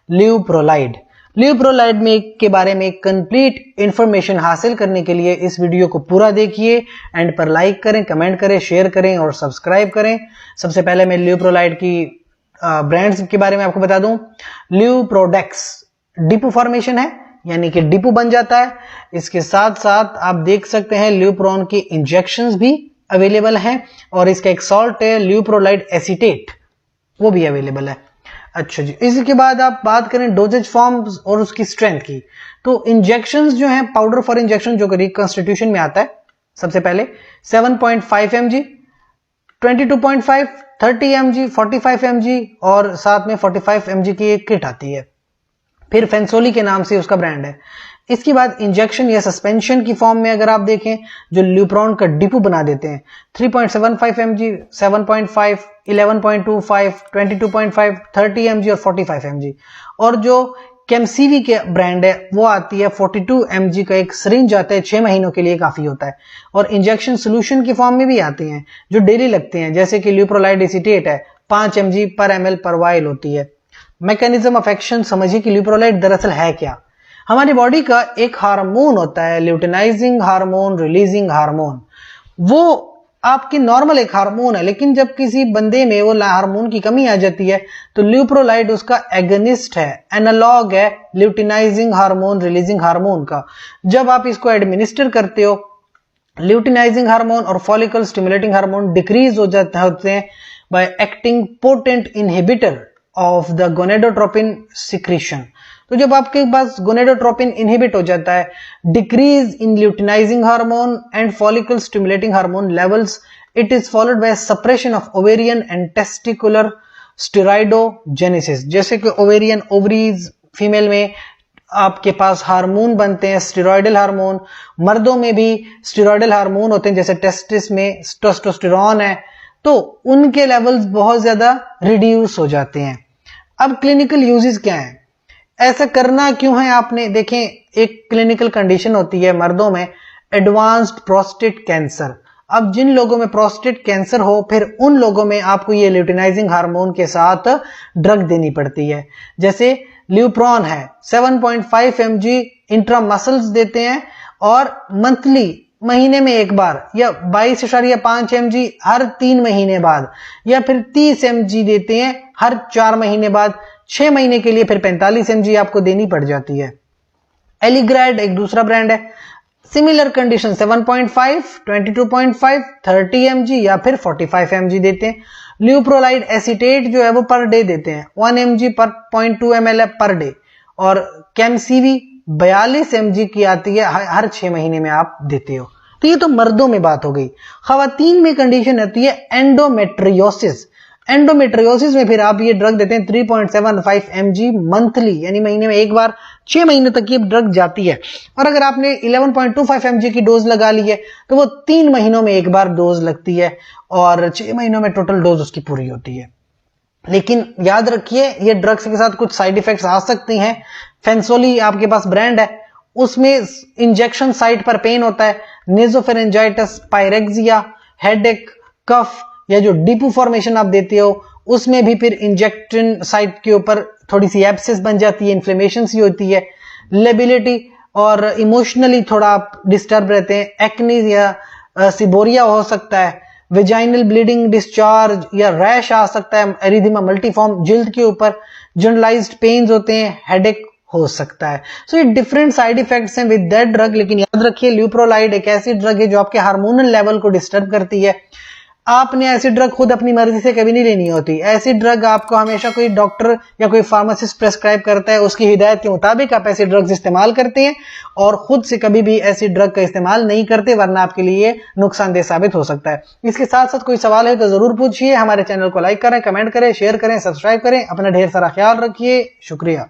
ल्यूप्रोलाइड। ल्यूप्रोलाइड में के बारे में कंप्लीट इंफॉर्मेशन हासिल करने के लिए इस वीडियो को पूरा देखिए, एंड पर लाइक करें, कमेंट करें, शेयर करें और सब्सक्राइब करें। सबसे पहले मैं ल्यूप्रोलाइड की ब्रांड्स के बारे में आपको बता दूं। ल्यूप्रोडेक्स डिपो फॉर्मेशन है, यानी कि डिपो बन जाता है। इसके साथ साथ आप देख सकते हैं ल्यूप्रोन के इंजेक्शंस भी अवेलेबल हैं, और इसका एक सॉल्ट है ल्यूप्रोलाइड एसीटेट, वो भी अवेलेबल है। अच्छा जी, इसके बाद आप बात करें डोजेज फॉर्म्स और उसकी स्ट्रेंथ की, तो इंजेक्शंस जो हैं, पाउडर फॉर इंजेक्शन जो रिकॉन्स्टिट्यूशन में आता है, सबसे पहले 7.5 mg, 22.5, 30 mg, 45 mg और साथ में 45 mg की एक किट आती है। फिर फेंसोली के नाम से उसका ब्रांड है। इसके बाद इंजेक्शन या सस्पेंशन की फॉर्म में अगर आप देखें, जो ल्यूप्रोन का डिपो बना देते हैं, 3.75 mg, 7.5, 11.25, 22.5, 30 mg और 45 mg। और जो केमसीवी के ब्रांड है वो आती है 42 mg का एक सिरिंज आता है, 6 महीनों के लिए काफी होता है। और इंजेक्शन सोल्यूशन की फॉर्म में भी आते हैं जो डेली लगते हैं, जैसे कि ल्यूप्रोलाइड एसीटेट है, 5 mg पर ml पर वाइल होती है। मैकेनिज्म ऑफ एक्शन समझिए कि ल्यूप्रोलाइड दरअसल है क्या। हमारी बॉडी का एक हार्मोन होता है, ल्यूटिनाइजिंग हार्मोन, रिलीजिंग हार्मोन। वो आपकी नॉर्मल एक हार्मोन है, लेकिन जब किसी बंदे में वो हार्मोन की कमी आ जाती है तो ल्यूप्रोलाइड उसका एगनिस्ट है, एनालॉग है ल्यूटिनाइजिंग हार्मोन, रिलीजिंग हार्मोन का। जब आप इसको एडमिनिस्टर करते हो, ल्यूटिनाइजिंग हार्मोन और फॉलिकल स्टिमुलेटिंग हार्मोन डिक्रीज हो जाते हैं by acting potent inhibitor of the gonadotropin secretion. तो जब आपके पास गोनेडोट्रोपिन इनहिबिट हो जाता है, decrease in luteinizing hormone and follicle stimulating hormone levels, it is followed by suppression of ovarian and testicular steroidogenesis. जैसे कि ओवेरियन, ओवरीज, फीमेल में आपके पास हार्मोन बनते हैं स्टेरॉइडल हार्मोन, मर्दों में भी स्टेरॉइडल हार्मोन होते हैं, जैसे टेस्टिस में टेस्टोस्टेरोन है, तो उनके लेवल्स बहुत ज्यादा रिड्यूस हो जाते हैं। अब क्लिनिकल यूजेस क्या है, ऐसा करना क्यों है? आपने देखें, एक क्लिनिकल कंडीशन होती है मर्दों में, एडवांस्ड प्रोस्टेट कैंसर। अब जिन लोगों में प्रोस्टेट कैंसर हो, फिर उन लोगों में आपको ये ल्यूटिनाइजिंग हार्मोन के साथ ड्रग देनी पड़ती है। जैसे ल्यूप्रोन है, 7.5 mg इंट्रामसल्स देते हैं, और मंथली, महीने में एक बार, या 22.5 mg हर 3 महीने बाद, या फिर 30 mg देते हैं हर 4 महीने बाद। 6 महीने के लिए फिर 45 mg आपको देनी पड़ जाती है। एलिग्राइड एक दूसरा ब्रांड है, सिमिलर कंडीशन 7.5, 22.5, 30 mg या फिर 45 mg देते हैं। ल्यूप्रोलाइड एसीटेट जो है वो पर डे देते हैं, 1 mg पर 0.2 ml पर डे। और केमसीवी 42 mg की आती है, हर 6 महीने में आप देते हो। तो ये तो मर्दों में बात हो गई। खवातीन में कंडीशन होती है एंडोमेट्रियोसिस। एंडोमेट्रियोसिस में फिर आप ये ड्रग देते हैं 3.75 mg मंथली, यानी महीने में एक बार, 6 महीने तक ये ड्रग जाती है। और अगर आपने 11.25 mg की डोज लगा ली है तो वो 3 महीनों में एक बार डोज लगती है, और 6 महीनों में टोटल डोज उसकी पूरी होती है। लेकिन याद रखिए, ये ड्रग्स के साथ कुछ साइड इफेक्ट्स आ सकती हैं। फेंसोली आपके पास ब्रांड है, उसमें इंजेक्शन साइट पर पेन होता है, नेजोफेरेंजाइटिस, पायरेक्सिया, हेडेक, कफ, या जो डिपो फॉर्मेशन आप देते हो उसमें भी फिर इंजेक्शन साइट के ऊपर थोड़ी सी एब्सेस बन जाती है, इन्फ्लेमेशन सी होती है, लेबिलिटी, और इमोशनली थोड़ा आप डिस्टर्ब रहते हैं, एक्नी या सिबोरिया हो सकता है, वेजाइनल ब्लीडिंग, डिस्चार्ज या रैश आ सकता है, एरिथेमा मल्टीफॉर्म जिल्द के ऊपर, जनरलाइज्ड पेन्स होते हैं, हेडेक हो सकता है। सो ये डिफरेंट साइड इफेक्ट्स हैं विद दैट ड्रग। लेकिन याद रखिए, ल्यूप्रोलाइड एक ऐसी ड्रग है जो आपके हार्मोनल लेवल को डिस्टर्ब करती है। आपने ऐसी ड्रग खुद अपनी मर्जी से कभी नहीं लेनी होती। ऐसी ड्रग आपको हमेशा कोई डॉक्टर या कोई फार्मासिस्ट प्रेस्क्राइब करता है, उसकी हिदायत के मुताबिक आप ऐसी ड्रग्स इस्तेमाल करते हैं, और खुद से कभी भी ऐसी ड्रग का इस्तेमाल नहीं करते, वरना आपके लिए नुकसानदेह साबित हो सकता है। इसके साथ साथ कोई सवाल है तो जरूर पूछिए। हमारे चैनल को लाइक करें, कमेंट करें, शेयर करें, सब्सक्राइब करें। अपना ढेर सारा ख्याल रखिए। शुक्रिया।